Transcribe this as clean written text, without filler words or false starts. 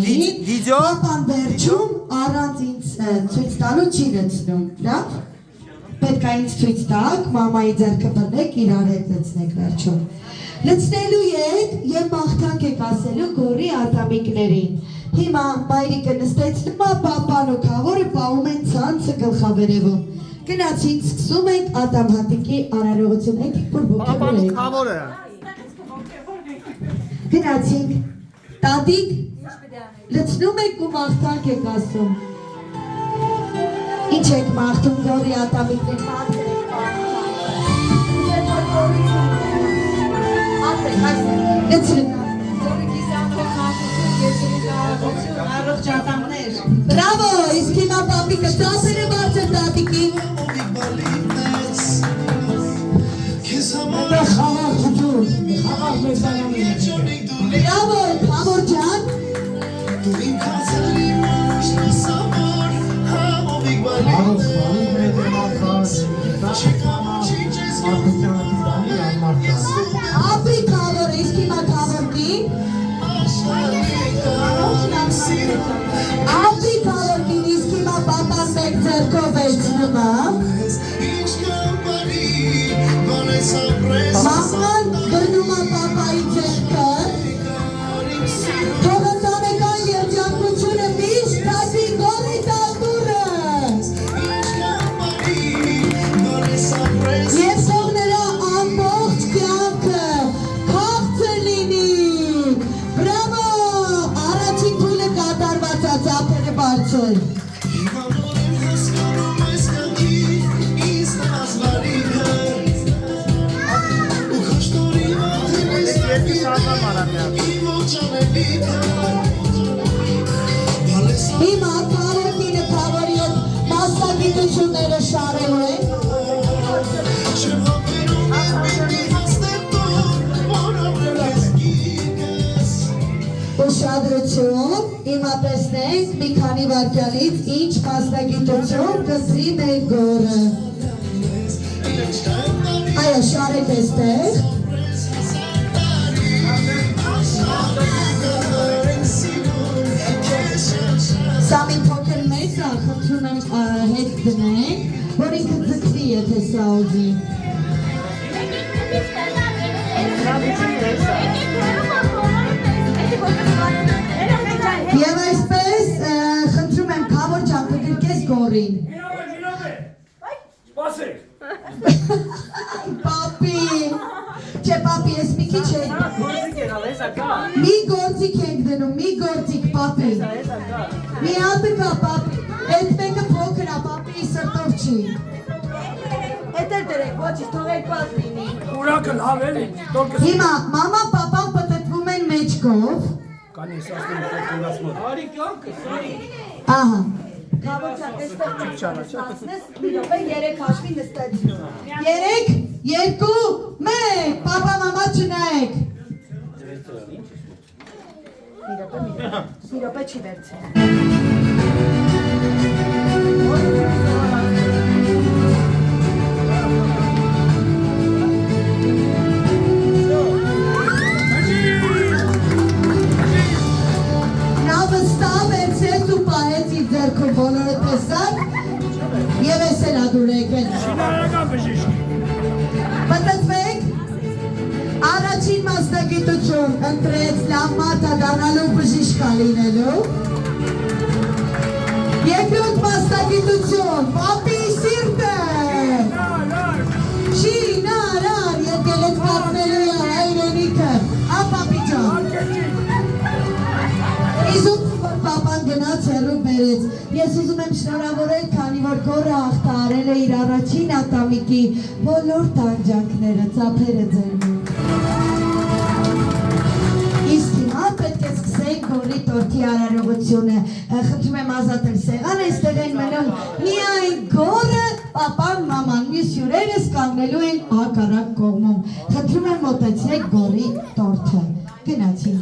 մամային, պապան վերջում առանց ինձ ցույց տալու չի լցնում, լավ? Պետք է ինձ ցույց տաք, մամայի ձեռքը բռնեք, իրար հետ լցնեք վերջում։ Լցնելու եք եւ մաղթանք եք ասելու գորի ատամիկներին։ Հիմա մայրիկը նստեցնում է, պապան ու քավորը պահում են ցանցը գլխավերևում։ Գնացինք, սկսում ենք Ադամ Հատիկի արարողություն, եք Պապան ու քավորը։ Գնացինք, տատիկ, լցնում եք ու մաղթանք եք ասում։ Ինչ եք մաղթում գորի ատամիկներ մաղթել եք լցնում։ Առողջ ատամներ։ Բրավո, իսկ հիմա պապիկը ծասեր է բարձր տատիկին։ Բրավո, քավոր ջան։ Ապի քավոր, իսկ հիմա քավորկին։ Ապի քավորկին, իսկ հիմա պապան մեկ ձեռքով վերցնում է։ Մաման բռնում է պապայի ձեռքը։ Թողնտանեկան երջանկությունը միշտ դասի գորի տատուրը։ Եվ թող նրա ամբողջ կյանքը քաղցր լինի։ Բրավո, առաջին փուլը կատարված է, ծափերը բարձր։ Հիմա քավորկինը քավորի հետ մասնագիտությունները շարելու են։ Ուշադրություն, հիմա տեսնենք մի քանի վայրկյանից ինչ մասնագիտություն կսրի մեր գորը։ Այո, շարեք էստեղ։ Սա մի փոքր մեծ է, խնդրում եմ հետ դնենք, որ ինքը ձգվի, եթե սա ուզի։ Եվ այսպես, խնդրում եմ քավոր ջան կգրկես գորին։ Սպասեք։ Պապի, չէ պապի, ես մի քիչ ենք։ Մի գործիք ենք դնում, մի գործիք պապի։ Մի հատը կա պապի, այդ մեկը փոքր է, պապի սրտով չի։ Էդ էլ դրեք, ոչի, թող երկված լինի։ Ուրակը լավ էլի։ Հիմա, մամա պապան պտտվում են մեջքով։ Կանի սաստին կորտունած մոտ։ Արի կյանքս, արի։ Ահա։ Քավոր ջան, այստեղ չանցնես, մի րոպե 3 հաշվի նստեցնում։ 3, 2, 1, պապա մամա չնայեք։ Մի րոպե չի վերցնում։ Նա վստահ վերցրեց ու պահեց իր ձեռքում բոլորը տեսակ և ես էլ ադուր եկել։ Շինարական բժիշկ։ Պտտվեք, առաջին մասնագիտություն ընտրեց լավ մարդը դառնալու բժիշկ լինելու։ Երկրորդ մասնագիտություն, պապի սիրտը։ Շինարար, եկել եք պատմելու է հայրենիքը, պապի ջան։ Իզուք պապան գնաց հեռու բերեց, ես ուզում եմ շնորհավորել, քանի որ գորը ախտարել է իր առաջին ատամիկի բոլոր տանջանքները, ծափերը ձերմին։ Իսկ հիմա պետք է սկսենք գորի տորթի արարողությունը, խնդրում եմ ազատել սեղան, այստեղ են մնում միայն գորը, պապան, մաման, մյուս հյուրերս կանգնելու են հակառակ կողմում, խնդրում եմ մոտեցրեք գորի տորթը, գնացինք։